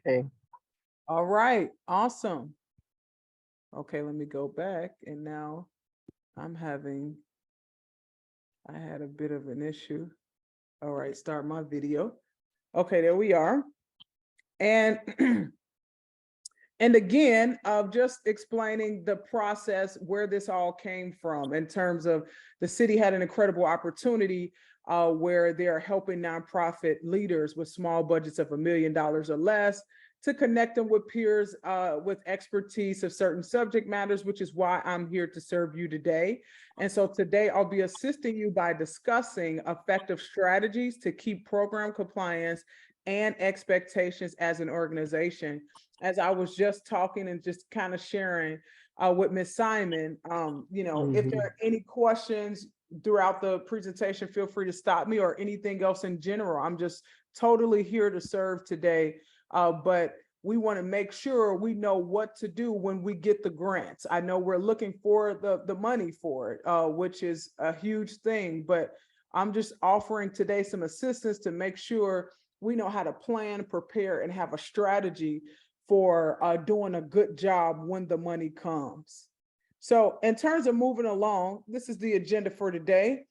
Okay. All right, awesome. Okay, let me go back and now I'm having, I had a bit of an issue. All right, start my video. Okay, there we are. And and again, of just explaining the process where this all came from in terms of the city had an incredible opportunity where they're helping nonprofit leaders with small budgets of $1 million or less to connect them with peers with expertise of certain subject matters, which is why I'm here to serve you today. And so today I'll be assisting you by discussing effective strategies to keep program compliance and expectations as an organization. As I was just talking and just kind of sharing with Ms. Simon, if there Mhm. are any questions throughout the presentation, feel free to stop me or anything else in general. I'm just totally here to serve today. But we want to make sure we know what to do when we get the grants. I know we're looking for the money for it, which is a huge thing, but I'm just offering today some assistance to make sure we know how to plan, prepare, and have a strategy for doing a good job when the money comes. So in terms of moving along, this is the agenda for today.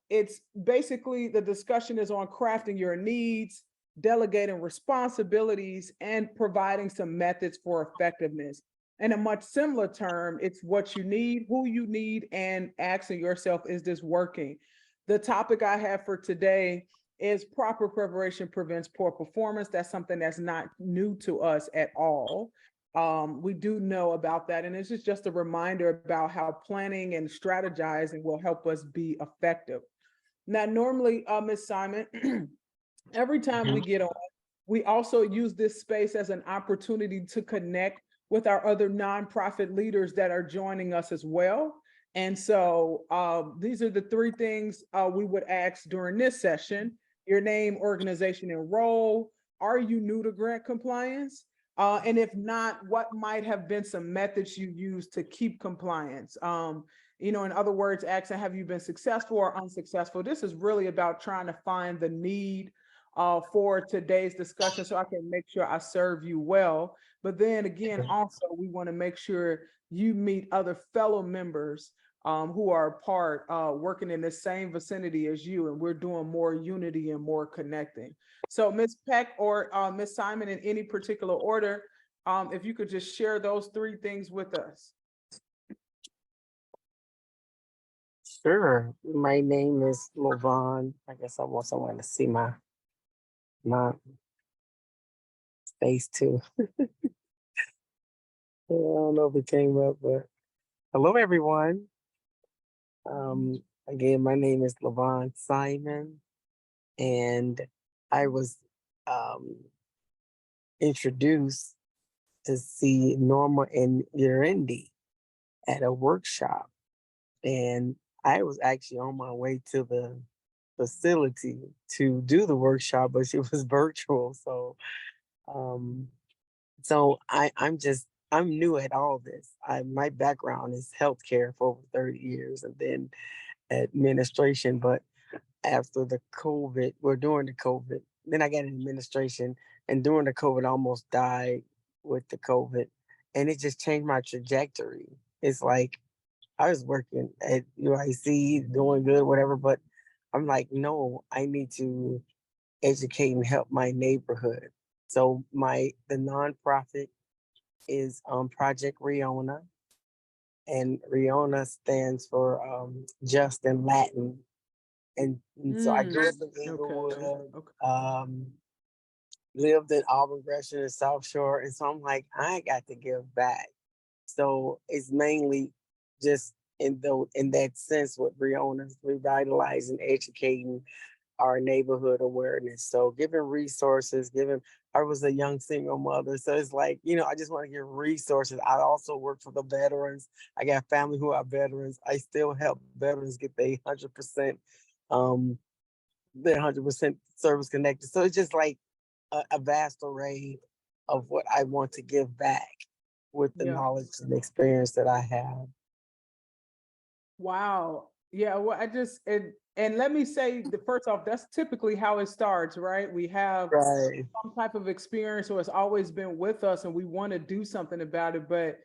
It's basically the discussion is on crafting your needs, delegating responsibilities, and providing some methods for effectiveness. In a much similar term, it's what you need, who you need, and asking yourself, is this working? The topic I have for today is proper preparation prevents poor performance. That's something that's not new to us at all. We do know about that. And this is just a reminder about how planning and strategizing will help us be effective. Now, normally, Ms. Simon, every time we Mhm. get on, we also use this space as an opportunity to connect with our other nonprofit leaders that are joining us as well. And so these are the three things we would ask during this session: your name, organization, and role. Are you new to grant compliance? And if not, what might have been some methods you use to keep compliance? In other words, asking, have you been successful or unsuccessful? This is really about trying to find the need for today's discussion so I can make sure I serve you well. But then again, also, we want to make sure you meet other fellow members who are a part working in the same vicinity as you, and we're doing more unity and more connecting. So Ms. Peck or Ms. Simon, in any particular order, if you could just share those three things with us. Sure. My name is Lavon. I guess I want someone to see my face too. I don't know if it came up, but hello everyone. Again, my name is Lavon Simon, and I was um introduced to see Norma and Yurendi at a workshop, and I was actually on my way to the facility to do the workshop, but it was virtual. Um, I'm new at all this. My background is healthcare for over 30 years, and then administration. But after the COVID, well, during the COVID, then I got in administration, and during the COVID, I almost died with the COVID, and it just changed my trajectory. It's like I was working at UIC, doing good, whatever, but I'm like, no, I need to educate and help my neighborhood. So the nonprofit is Project Riona, and Riona stands for just in Latin. And so I grew up in Okay. Inglewood, Okay. um, lived in Auburn, Gresham, and South Shore, and so I'm like, I got to give back. So it's mainly just in that sense with Riona, revitalizing, educating our neighborhood awareness. So giving resources, giving I was a young single mother. So it's like, I just want to give resources. I also work for the veterans. I got family who are veterans. I still help veterans get um their 100% service connected. So it's just like a vast array of what I want to give back with the Yeah. knowledge and experience that I have. Wow. Yeah, well, and let me say the first off, that's typically how it starts, right? We have Right. some type of experience or it's always been with us and we want to do something about it. But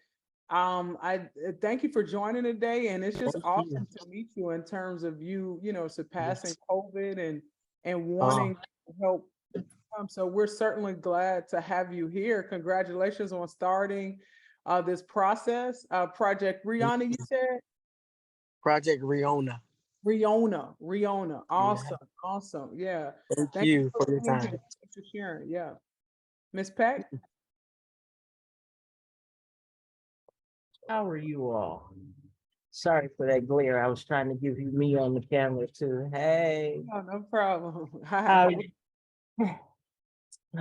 I thank you for joining today. And it's just Thank you. awesome to meet you in terms of you know, surpassing Yes. COVID and Oh, wanting to help. So we're certainly glad to have you here. Congratulations on starting this process. Project thank Rihanna, you you. said? Project Riona. Riona. Yeah. Awesome. Awesome. Yeah. Thank Thank you you for for your being here. time. Thanks for sharing. Yeah. Miss Peck? How are you all? Sorry for that glare. I was trying to give you me on the camera too. Hey, No, no problem. how Hi. you?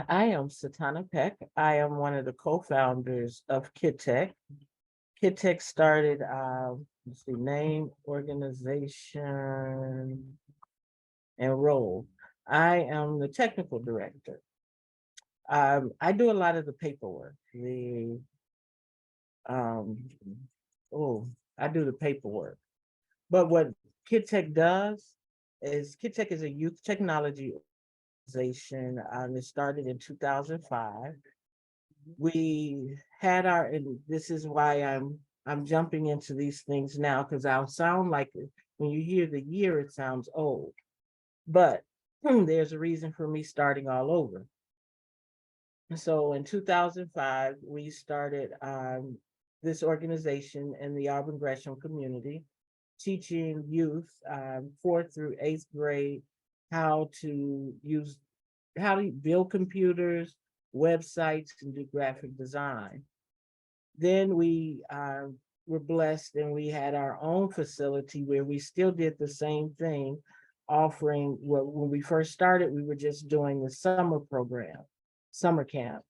I am Satana Peck. I am one of the co-founders of KidTech. KidTech started, let's see, name, organization, and role. I am the technical director. I do a lot of the paperwork. Um, oh, I do the paperwork. But what KidTech does is KidTech is a youth technology organization. It started in 2005. We had our, and this is why I'm jumping into these things now because I'll sound like when you hear the year, it sounds old. But there's a reason for me starting all over. So in 2005, we started this organization in the Auburn Gresham community, teaching youth 4th through 8th grade how to use, how to build computers, websites, and do graphic design. Then we were blessed and we had our own facility where we still did the same thing, offering, well, when we first started, we were just doing the summer program, summer camp.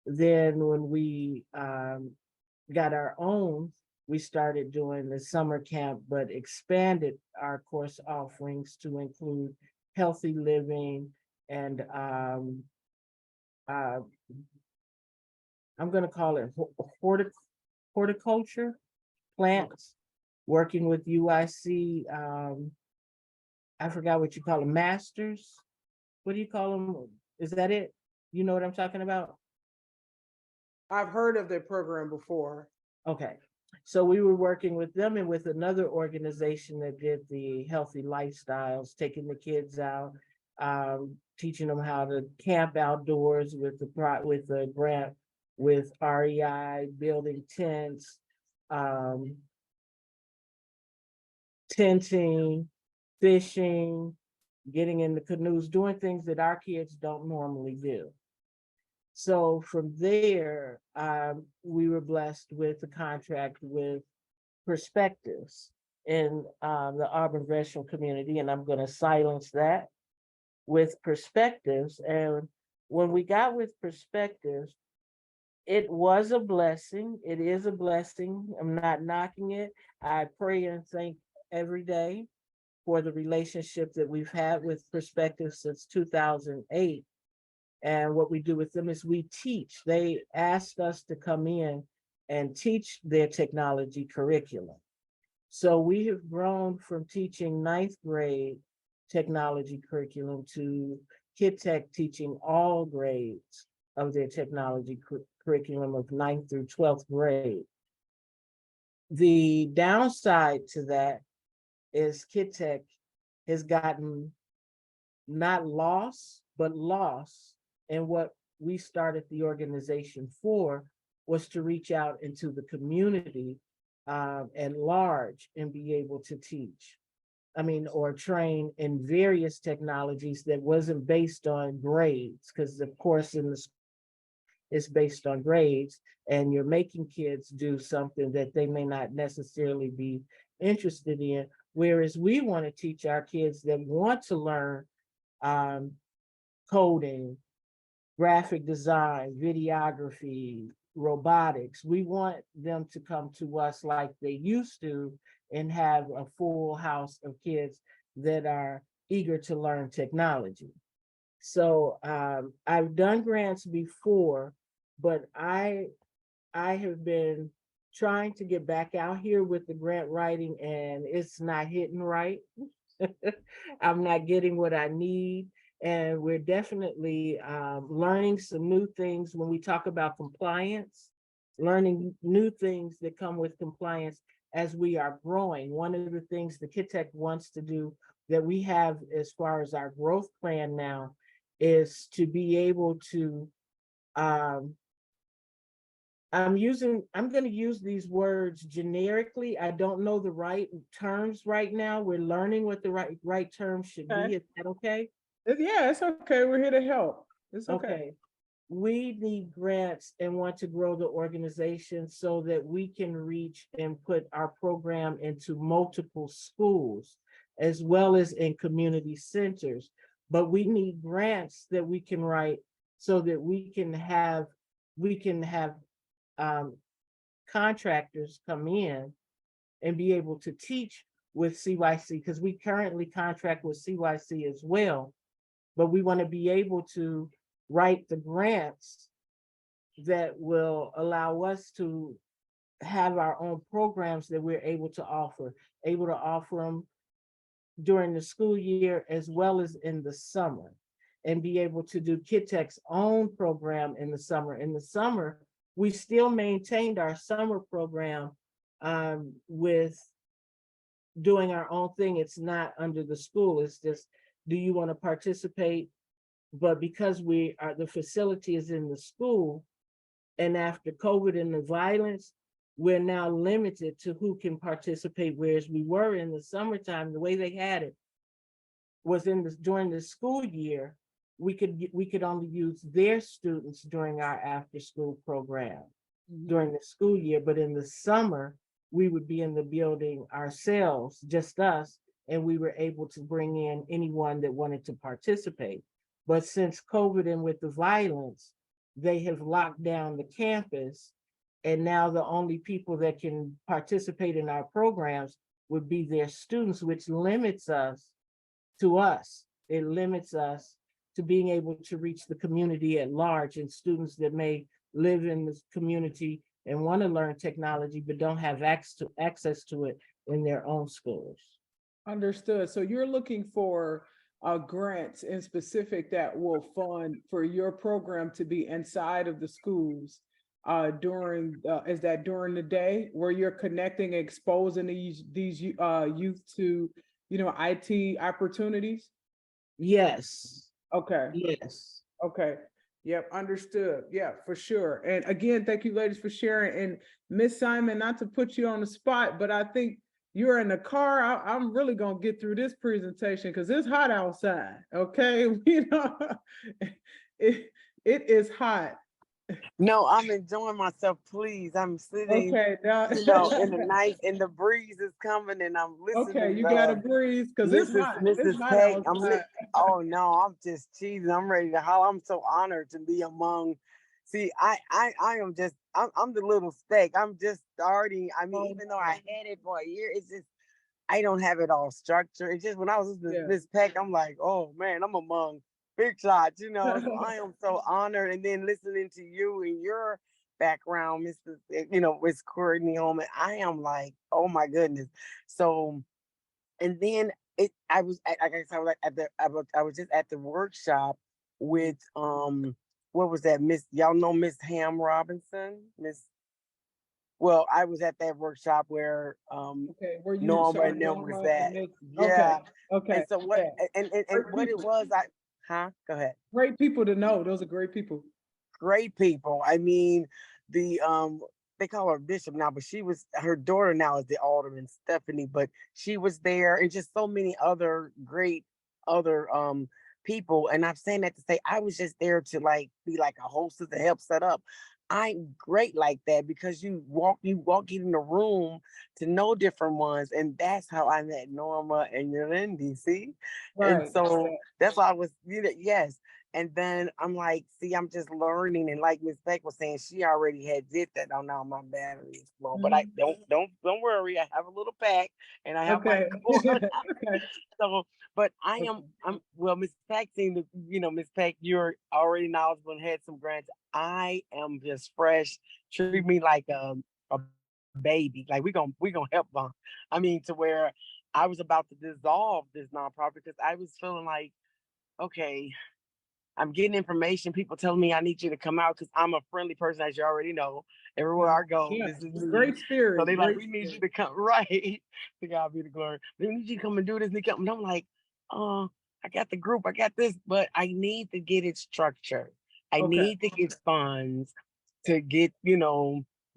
Then when we got our own, we started doing the summer camp, but expanded our course offerings to include healthy living and uh, I'm going to call it horticulture, plants, working with UIC. I forgot what you call them, masters. What do you call them? Is that it? You know what I'm talking about? I've heard of their program before. Okay. So we were working with them and with another organization that did the healthy lifestyles, taking the kids out, teaching them how to camp outdoors with the grant with REI, building tents, um, tenting, fishing, getting in the canoes, doing things that our kids don't normally do. So from there, we were blessed with a contract with Perspectives in the Auburn Gresham community, and I'm going to silence that with Perspectives. And when we got with Perspectives, it was a blessing. It is a blessing. I'm not knocking it. I pray and thank every day for the relationship that we've had with Perspective since 2008. And what we do with them is we teach. They asked us to come in and teach their technology curriculum. So we have grown from teaching 9th grade technology curriculum to KidTech teaching all grades of their technology curriculum of 9th through 12th grade. The downside to that is KidTech has gotten not lost, but lost. And what we started the organization for was to reach out into the community at large and be able to teach. I mean, or train in various technologies that wasn't based on grades, because of course in the it's based on grades, and you're making kids do something that they may not necessarily be interested in. Whereas we want to teach our kids that want to learn um, coding, graphic design, videography, robotics. We want them to come to us like they used to and have a full house of kids that are eager to learn technology. So I've done grants before, but I have been trying to get back out here with the grant writing, and it's not hitting right. I'm not getting what I need. And we're definitely learning some new things when we talk about compliance, learning new things that come with compliance as we are growing. One of the things the Kid Tech wants to do that we have as far as our growth plan now is to be able to, um, I'm going to use these words generically. I don't know the right terms right now. We're learning what the right terms should Okay. be. Is that okay? Yeah, it's okay. We're here to help. It's okay. Okay. We need grants and want to grow the organization so that we can reach and put our program into multiple schools as well as in community centers. But we need grants that we can write so that we can have um, contractors come in and be able to teach with CYC, because we currently contract with CYC as well. But we want to be able to write the grants that will allow us to have our own programs that we're able to offer them during the school year as well as in the summer, and be able to do Kid Tech's own program in the summer. In the summer, we still maintained our summer program with doing our own thing. It's not under the school. It's just, do you want to participate? But because the facility is in the school, and after COVID and the violence, we're now limited to who can participate. Whereas we were in the summertime, the way they had it was during the school year, we could only use their students during our after school program during the school year. But in the summer, we would be in the building ourselves, just us, and we were able to bring in anyone that wanted to participate. But since COVID and with the violence, they have locked down the campus, and now the only people that can participate in our programs would be their students, which limits us to us. It limits us to being able to reach the community at large, and students that may live in this community and want to learn technology but don't have access to it in their own schools. Understood. So you're looking for grants in specific that will fund for your program to be inside of the schools during is that during the day where you're connecting, exposing these youth to IT opportunities? Yes. Okay. Yes. Okay. Yep, understood. Yeah, for sure. And again, thank you ladies for sharing. And Miss Simon, not to put you on the spot, but I think you're in the car. I'm really gonna get through this presentation because it's hot outside. Okay. It is hot. No, I'm enjoying myself. Please, I'm sitting, Okay. Now, in the night, and the breeze is coming, and I'm listening. okay, you gotta breathe because it's hot. It's Mrs. hot Peck, outside. oh no, I'm just cheesing. I'm ready to holler. I'm so honored to be among. See, I am just, I'm the little speck. I'm just starting. I mean, even though I had it for a year, it's just, I don't have it all structured. It's just when I was listening to Miss Peck, I'm like, oh man, I'm among big shots, So I am so honored. And then listening to you and your background, Miss Courtney Holman, I am like, oh my goodness. So, and then I was, I guess I was like I was just at the workshop with, what was that, y'all know Miss Ham Robinson? Well, I was at that workshop where Okay, where you Norma saw and them Norma was at. and Nick. Yeah. Okay. And so what, yeah. and Great what it people. was, go ahead. Great people to know. Those are great people. Great people. I mean, the they call her Bishop now, but her daughter now is the Alderman, Stephanie, but she was there, and just so many other great other people. And I'm saying that to say I was just there to like be like a hostess to help set up. I'm great like that because you walk in the room to know different ones, and that's how I met Norma and Yolandi. See, and Right. so that's why I was, yes. And then I'm like, see, I'm just learning, and like Miss Beck was saying, she already had did that. Oh, now my battery is low, but I don't worry. I have a little pack, and I have my Okay. cord. Okay. So, but I'm well, Miss Pack seemed to, Miss Pack, you're already knowledgeable and had some grants. I am just fresh. Treat me like a baby. Like we gonna help them. I mean, to where I was about to dissolve this nonprofit because I was feeling like, okay, I'm getting information. People telling me I need you to come out because I'm a friendly person, as you already know. Everywhere Yeah, I go, yeah. this is me. Great So spirit, they like, great we need you spirit. to come, right? To God be the glory. They need you to come and do this. And I'm like, I got the group, I got this, but I need to get it structured. I Okay, need to get funds to get,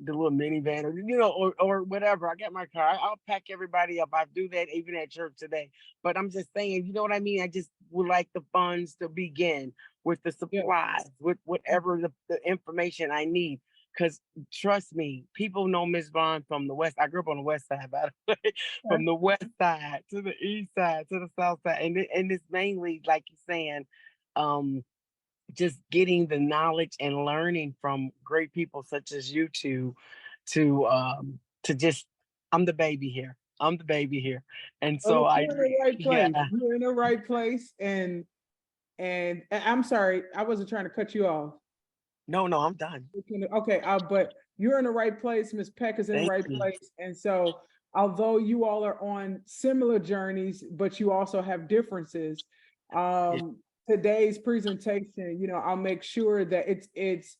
the little minivan or or whatever. I got my car. I'll pack everybody up. I do that even at church today. But I'm just saying, you know what I mean? I just would like the funds to begin with the yeah. supplies, with whatever the information I need. Because trust me, people know Miss Vaughn from the west. I grew up on the west side, by the way, Okay. from the west side to the east side to the south side, and it's mainly like you're saying, um, just getting the knowledge and learning from great people such as you two, to just, I'm the baby here. I'm the baby here, and Well, so I, you're in the right yeah. place. You're in the right place, and I'm sorry, I wasn't trying to cut you off. No, no, I'm done. Okay, but you're in the right place. Miss Peck is in the Thank right you. place, and so although you all are on similar journeys, but you also have differences. Yeah. Today's presentation, I'll make sure that it's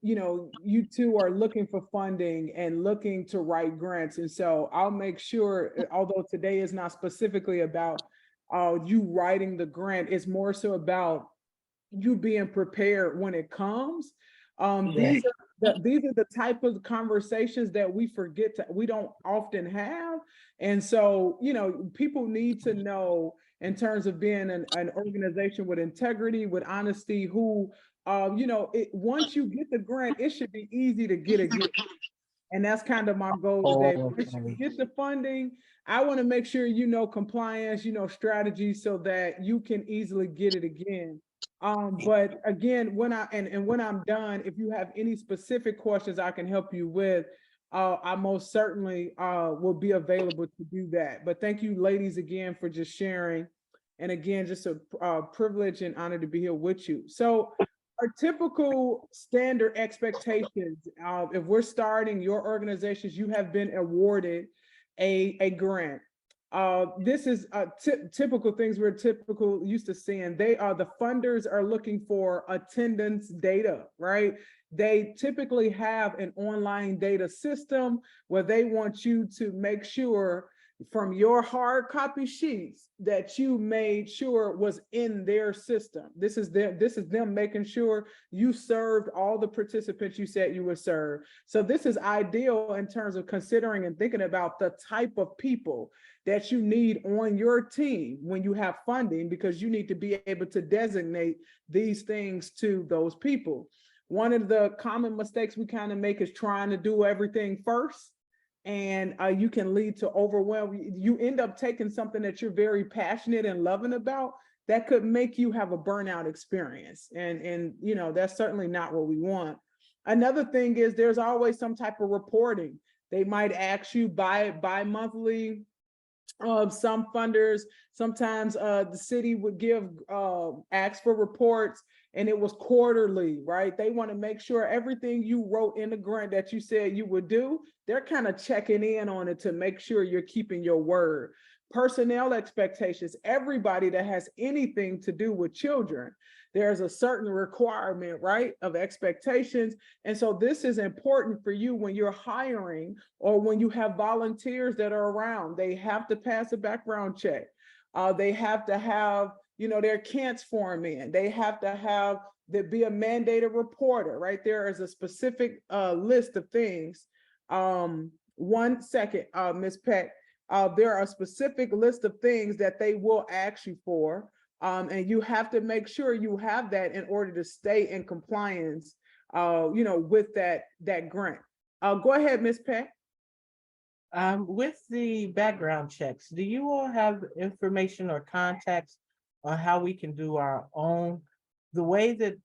you two are looking for funding and looking to write grants. And so I'll make sure, although today is not specifically about you writing the grant, it's more so about you being prepared when it comes. Yeah. These are the type of conversations that we don't often have. And so, people need to know in terms of being an organization with integrity, with honesty, who once you get the grant, it should be easy to get again. And that's kind of my goal today. Oh, Once you okay. get the funding, I want to make sure you know compliance, strategy so that you can easily get it again. But again, when I'm done, if you have any specific questions I can help you with, I most certainly will be available to do that. But thank you, ladies, again for just sharing. And again, just a privilege and honor to be here with you. So our typical standard expectations, if we're starting your organizations, you have been awarded a grant. This is typical things we're typical used to seeing. The funders are looking for attendance data, right? They typically have an online data system where they want you to make sure from your hard copy sheets that you made sure was in their system. This is them making sure you served all the participants you said you would serve. So this is ideal in terms of considering and thinking about the type of people that you need on your team when you have funding, because you need to be able to designate these things to those people. One of the common mistakes we kind of make is trying to do everything first, and you can lead to overwhelm. You end up taking something that you're very passionate and loving about that could make you have a burnout experience, and that's certainly not what we want. Another thing is there's always some type of reporting. They might ask you bi-monthly. Some funders, sometimes the city would ask for reports, and it was quarterly, right? They want to make sure everything you wrote in the grant that you said you would do, they're kind of checking in on it to make sure you're keeping your word. Personnel expectations, everybody that has anything to do with children, there's a certain requirement, right, of expectations. And so this is important for you when you're hiring or when you have volunteers that are around. They have to pass a background check. They have to have, their CANTS form in. They have to have, there be a mandated reporter, right? There is a specific list of things. 1 second, Ms. Peck. There are a specific list of things that they will ask you for. And you have to make sure you have that in order to stay in compliance, with that grant. Go ahead, Ms. Peck. With the background checks, do you all have information or contacts on how we can do our own? The way that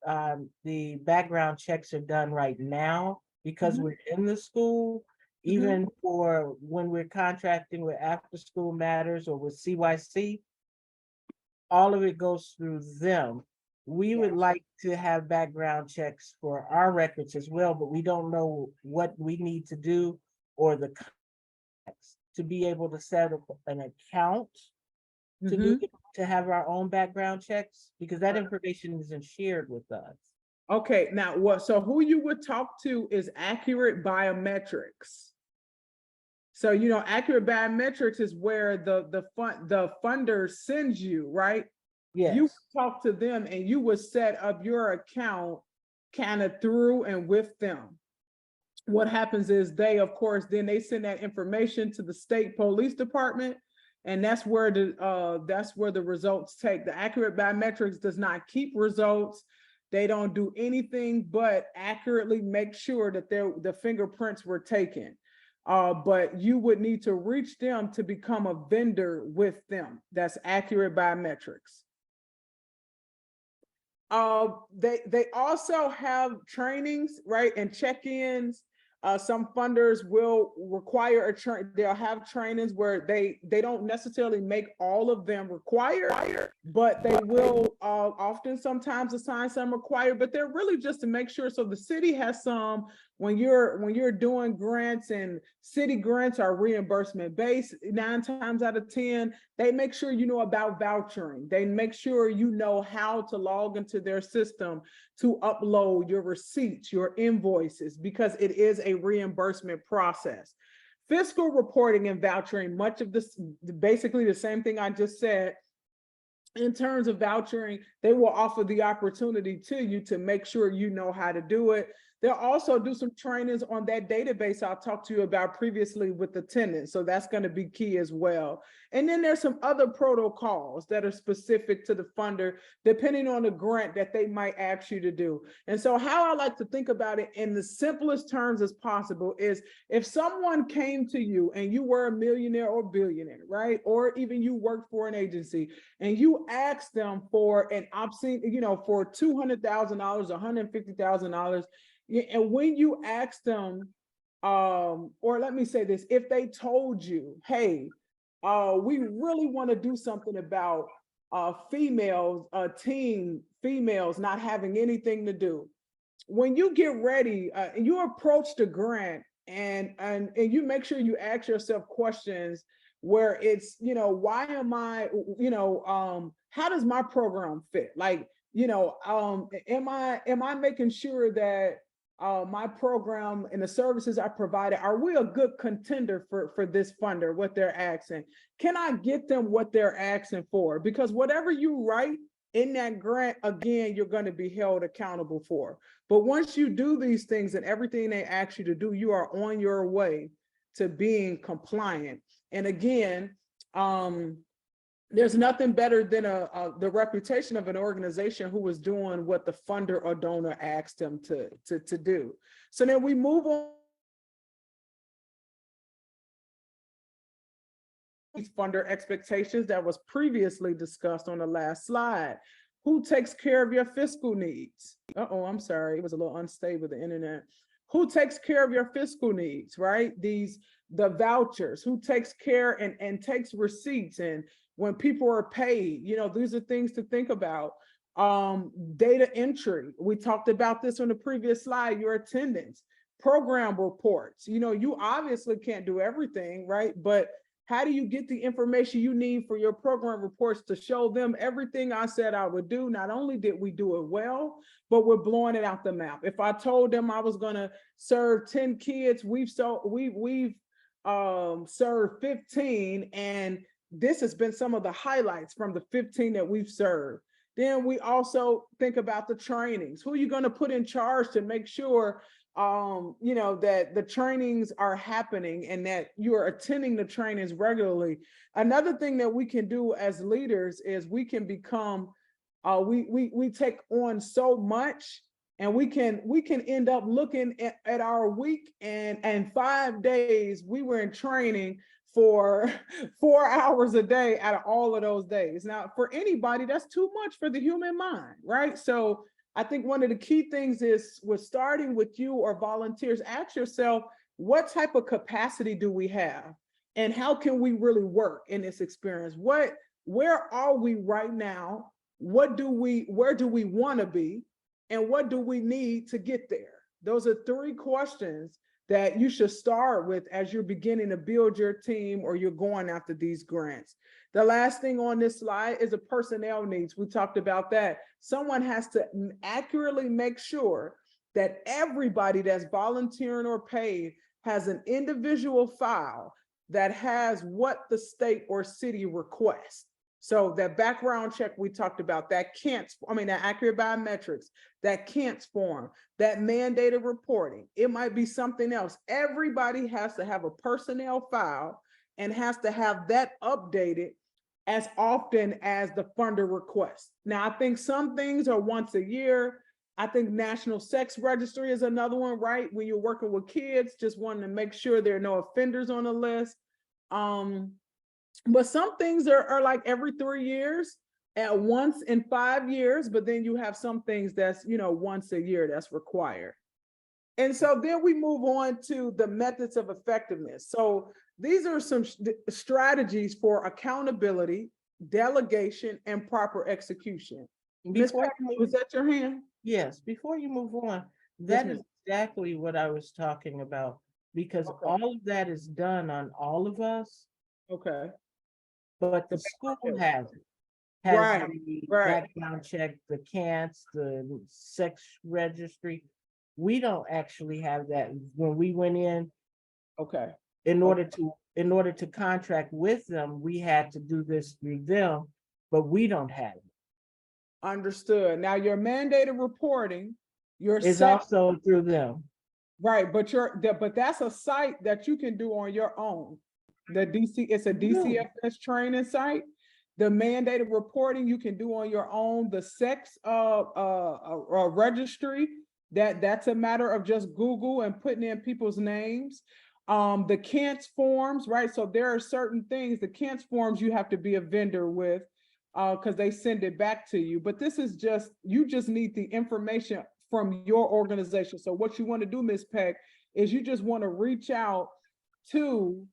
the background checks are done right now, because Mhm. we're in the school, even for when we're contracting with After School Matters or with CYC, all of it goes through them. We would like to have background checks for our records as well, but we don't know what we need to do or the contacts to be able to set up an account to do Mhm. it, to have our own background checks? Because that information isn't shared with us. Okay, now what, so who you would talk to is Accurate Biometrics. So, you know, Accurate Biometrics is where the funder sends you, right? You Yes, talk to them and you would set up your account kind of through and with them. What happens is they, of course, then they send that information to the state police department, and that's where the results take. The Accurate Biometrics does not keep results. They don't do anything but accurately make sure that the fingerprints were taken. But you would need to reach them to become a vendor with them. That's Accurate Biometrics. They also have trainings, right, and check-ins. Some funders will require they'll have trainings where they don't necessarily make all of them required, but they will often sometimes assign some required, but they're really just to make sure. So the city has some, when you're doing grants, and city grants are reimbursement based, 9 times out of 10, they make sure you know about vouchering. They make sure you know how to log into their system to upload your receipts, your invoices, because it is a reimbursement process. Fiscal reporting and vouchering, much of this, basically the same thing I just said. In terms of vouchering, they will offer the opportunity to you to make sure you know how to do it. They'll also do some trainings on that database I'll talk to you about previously with the tenants. So that's going to be key as well. And then there's some other protocols that are specific to the funder, depending on the grant that they might ask you to do. And so how I like to think about it in the simplest terms as possible is, if someone came to you and you were a millionaire or billionaire, right? Or even you worked for an agency and you asked them for an obscene, you know, for $200,000, $150,000. And when you ask them, or let me say this, if they told you, hey, we really want to do something about females, teen females not having anything to do. When you get ready, and you approach the grant, and you make sure you ask yourself questions where it's, you know, why am I, you know, how does my program fit? Like, you know, am I making sure that my program and the services I provided, are we a good contender for this funder, what they're asking? Can I get them what they're asking for? Because whatever you write in that grant, again, you're going to be held accountable for. But once you do these things and everything they ask you to do, you are on your way to being compliant. And again, there's nothing better than the reputation of an organization who was doing what the funder or donor asked them to do. So then we move on. These funder expectations that was previously discussed on the last slide. Who takes care of your fiscal needs? I'm sorry, it was a little unstable, the internet. Who takes care of your fiscal needs, right? The vouchers, who takes care and takes receipts, and when people are paid, you know, these are things to think about. Data entry, we talked about this on the previous slide, your attendance, program reports. You know, you obviously can't do everything, right? But how do you get the information you need for your program reports to show them everything I said I would do? Not only did we do it well, but we're blowing it out the map. If I told them I was going to serve 10 kids, we've served 15, and this has been some of the highlights from the 15 that we've served. Then we also think about the trainings. Who are you going to put in charge to make sure you know, that the trainings are happening and that you are attending the trainings regularly? Another thing that we can do as leaders is we can become, we take on so much, and we can end up looking at our week, and 5 days we were in training for 4 hours a day out of all of those days. Now, for anybody, that's too much for the human mind, right? So I think one of the key things is, with starting with you or volunteers, ask yourself, what type of capacity do we have? And how can we really work in this experience? Where are we right now? Where do we want to be? And what do we need to get there? Those are 3 questions that you should start with as you're beginning to build your team or you're going after these grants. The last thing on this slide is the personnel needs. We talked about that. Someone has to accurately make sure that everybody that's volunteering or paid has an individual file that has what the state or city requests. So that background check we talked about, that that accurate biometrics, that can't form, that mandated reporting, it might be something else. Everybody has to have a personnel file and has to have that updated as often as the funder requests. Now, I think some things are once a year. I think National Sex Registry is another one, right? When you're working with kids, just wanting to make sure there are no offenders on the list. But some things are like every 3 years, at once in 5 years, but then you have some things that's, once a year that's required. And so then we move on to the methods of effectiveness. So these are some strategies for accountability, delegation, and proper execution. Ms. Before Pack, was that your hand? Yes, before you move on, Yes, that ma'am. is exactly what I was talking about, because Okay. all of that is done on all of us, Okay. but the The school background has it. Has Right, the right. background check, the CANTS, the sex registry. We don't actually have that. When we went in, Okay. in order to contract with them, we had to do this through them, but we don't have it. Understood. Now your mandated reporting, your It's set, also through them. right, but that's a site that you can do on your own. It's a Really? DCFS training site. The mandated reporting you can do on your own. The sex registry, that's a matter of just Google and putting in people's names. The CANTS forms, right? So there are certain things, the CANTS forms you have to be a vendor with because they send it back to you. But this is you just need the information from your organization. So what you want to do, Ms. Peck, is you just want to reach out to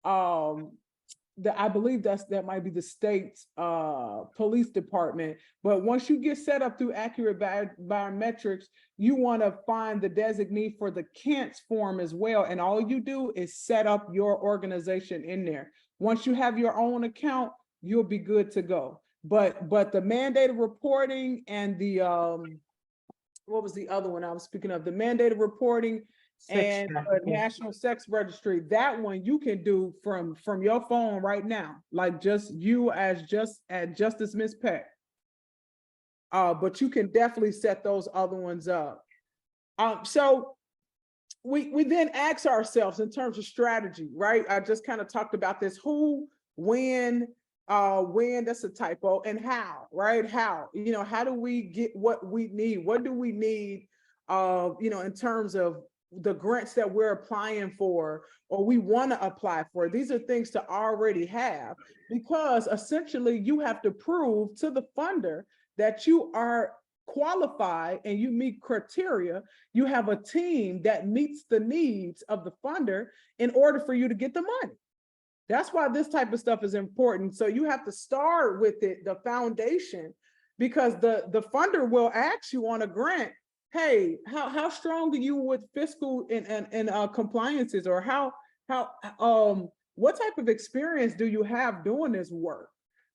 I believe that might be the state's police department. But once you get set up through accurate biometrics, you want to find the designee for the CANTS form as well. And all you do is set up your organization in there. Once you have your own account, you'll be good to go. But the mandated reporting and the what was the other one I was speaking of? The mandated reporting and the National Sex Registry, that one you can do from your phone right now, like just you as Justice Ms. Peck. But you can definitely set those other ones up. So we then ask ourselves in terms of strategy, right? I just kind of talked about this: who, when, that's a typo, and how, right? How, how do we get what we need? What do we need, in terms of the grants that we're applying for or we want to apply for? These are things to already have, because essentially you have to prove to the funder that you are qualified and you meet criteria. You have a team that meets the needs of the funder in order for you to get the money. That's why this type of stuff is important. So you have to start with it, the foundation, because the funder will ask you on a grant, hey, how strong are you with fiscal and compliances, or what type of experience do you have doing this work?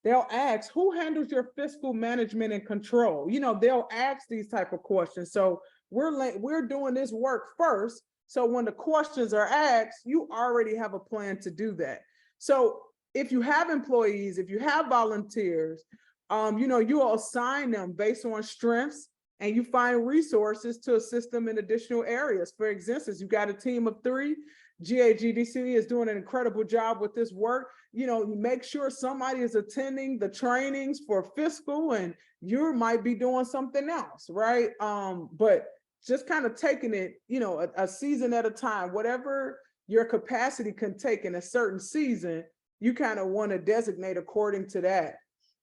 They'll ask, who handles your fiscal management and control? They'll ask these type of questions. So we're doing this work first. So when the questions are asked, you already have a plan to do that. So if you have employees, if you have volunteers, you'll assign them based on strengths, and you find resources to assist them in additional areas. For instance, you've got a team of 3. GAGDC is doing an incredible job with this work. You make sure somebody is attending the trainings for fiscal, and you might be doing something else, right? But just kind of taking it, a season at a time, whatever your capacity can take in a certain season, you kind of want to designate according to that.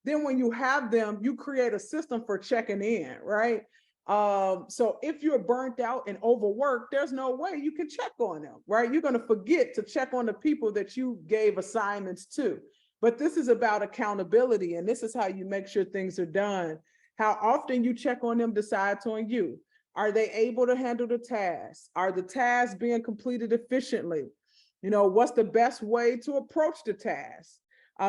Then when you have them, you create a system for checking in, right? So if you're burnt out and overworked, there's no way you can check on them, right? You're going to forget to check on the people that you gave assignments to. But this is about accountability, and this is how you make sure things are done. How often you check on them decides on you. Are they able to handle the tasks? Are the tasks being completed efficiently? You know, what's the best way to approach the task?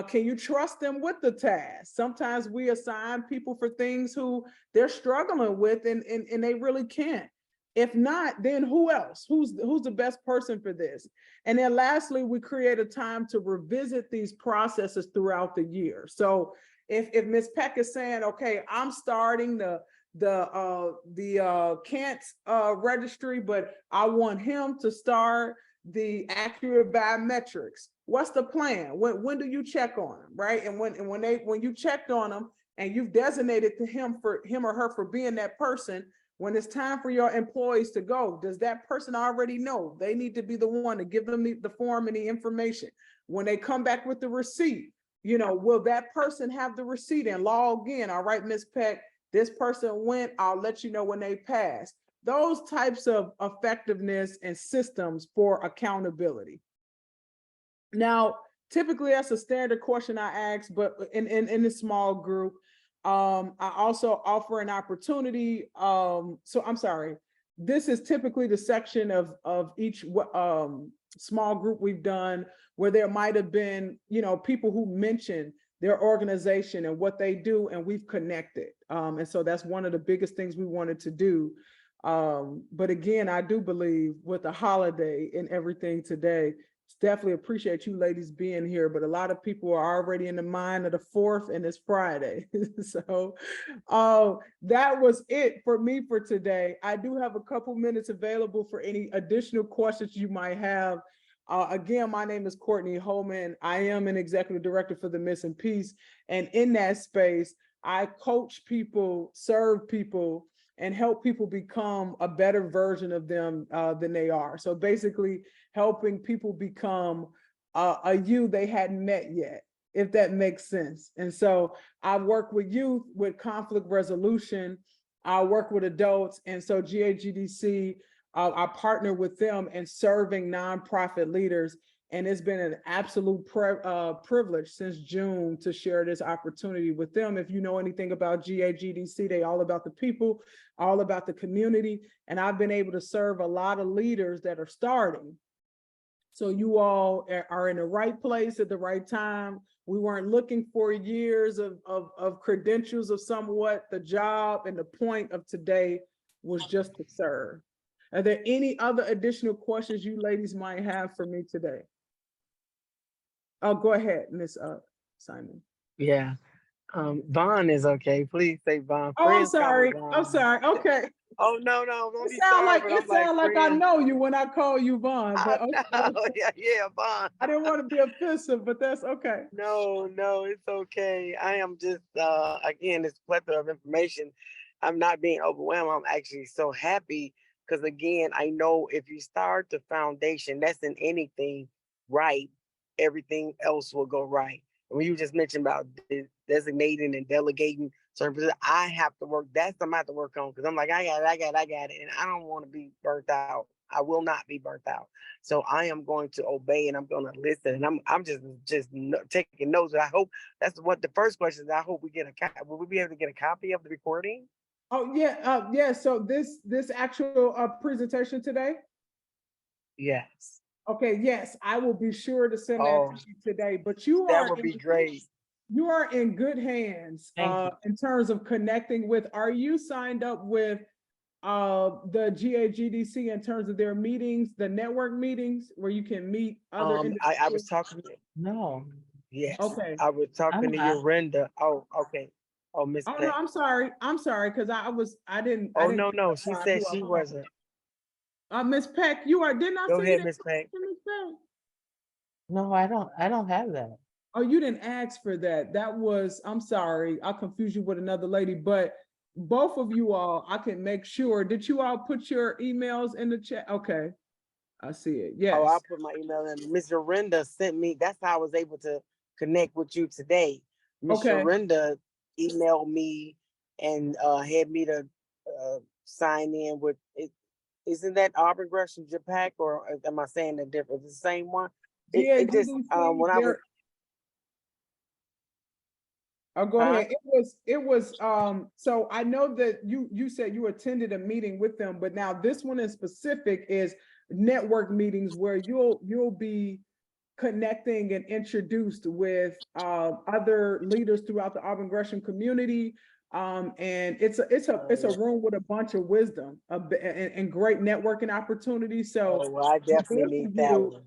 Can you trust them with the task? Sometimes we assign people for things who they're struggling with and they really can't. If not, then who else? Who's the best person for this? And then lastly, we create a time to revisit these processes throughout the year. So if Ms. Peck is saying, okay, I'm starting the Kent registry, but I want him to start the accurate biometrics. What's the plan? When do you check on them, right? And when you checked on them and you've designated to him or her for being that person, when it's time for your employees to go, does that person already know they need to be the one to give them the form and the information? When they come back with the receipt, you know, will that person have the receipt and log in? All right, Ms. Peck, this person went, I'll let you know when they pass. Those types of effectiveness and systems for accountability. Now, typically that's a standard question I ask, but in a small group, I also offer an opportunity. So I'm sorry, this is typically the section of each small group we've done where there might have been, you know, people who mentioned their organization and what they do, and we've connected. And so that's one of the biggest things we wanted to do. But again, I do believe with the holiday and everything today, definitely appreciate you ladies being here, but a lot of people are already in the mind of the 4th and it's Friday. So that was it for me for today. I do have a couple minutes available for any additional questions you might have. Again, my name is Courtney Holman. I am an executive director for the Missing Piece. And in that space, I coach people, serve people, and help people become a better version of them than they are. So basically helping people become a you they hadn't met yet, if that makes sense. And so I work with youth with conflict resolution. I work with adults. And so GAGDC, I partner with them in serving nonprofit leaders. And it's been an absolute privilege since June to share this opportunity with them. If you know anything about GAGDC, they all about the people, all about the community. And I've been able to serve a lot of leaders that are starting. So you all are in the right place at the right time. We weren't looking for years of credentials of somewhat. The job and the point of today was just to serve. Are there any other additional questions you ladies might have for me today? Oh, go ahead, Miss Simon. Yeah. Vaughn is okay. Please say Vaughn. Oh, I'm Friends call me sorry. I'm Vaughn. sorry. Okay. Oh no, don't It be sound sorry, like but it I'm like sound like I friends. know you when I call you Vaughn, but I know. okay. Yeah, Vaun. I didn't want to be offensive, but that's okay. No, it's okay. I am just again, this plethora of information. I'm not being overwhelmed. I'm actually so happy because again, I know if you start the foundation, that's in anything right, everything else will go right. When you just mentioned about designating and delegating certain positions, I have to work. That's something I have to work on because I'm like, I got it, and I don't want to be burnt out. I will not be burnt out. So I am going to obey and I'm going to listen. And I'm just taking notes. And I hope that's what the first question is. I hope we get will we be able to get a copy of the recording? Oh yeah, yeah. So this actual presentation today. Yes. Okay, yes, I will be sure to send that Oh, to you today. But you that are would be great. You are in good hands in terms of connecting with. Are you signed up with the GAGDC in terms of their meetings, the network meetings where you can meet other individuals? I was talking. No. Yes. Okay. I was talking to Yorinda. Oh, okay. Oh, Miss Oh Peck. no, I'm sorry, because I didn't. Oh, I didn't no. She said she wasn't. Miss Peck, you are. Didn't I Go see ahead, you? Miss Peck. Miss Peck? No, I don't have that. Oh, you didn't ask for that. That was. I'm sorry. I'll confuse you with another lady, but both of you all, I can make sure. Did you all put your emails in the chat? Okay, I see it. Yes. Oh, I'll put my email in. Miss Yorinda sent me. That's how I was able to connect with you today. Miss Yorinda emailed me and had me to sign in with it. Isn't that Auburn Gresham Japak, or am I saying that different? It's the same one. It just when I was Oh, go Huh? ahead. It was, so I know that you said you attended a meeting with them, but now this one in specific is network meetings where you'll be connecting and introduced with other leaders throughout the Auburn Gresham community. And it's a room with a bunch of wisdom and great networking opportunities. So Oh, well, I for definitely those need of that you,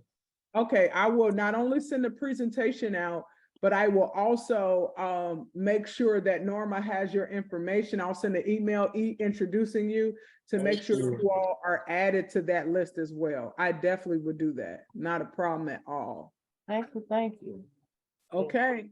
one. okay, I will not only send the presentation out, but I will also make sure that Norma has your information. I'll send an email introducing you to make Thank sure you. you all are added to that list as well. I definitely would do that. Not a problem at all. Thank you, thank you. Okay,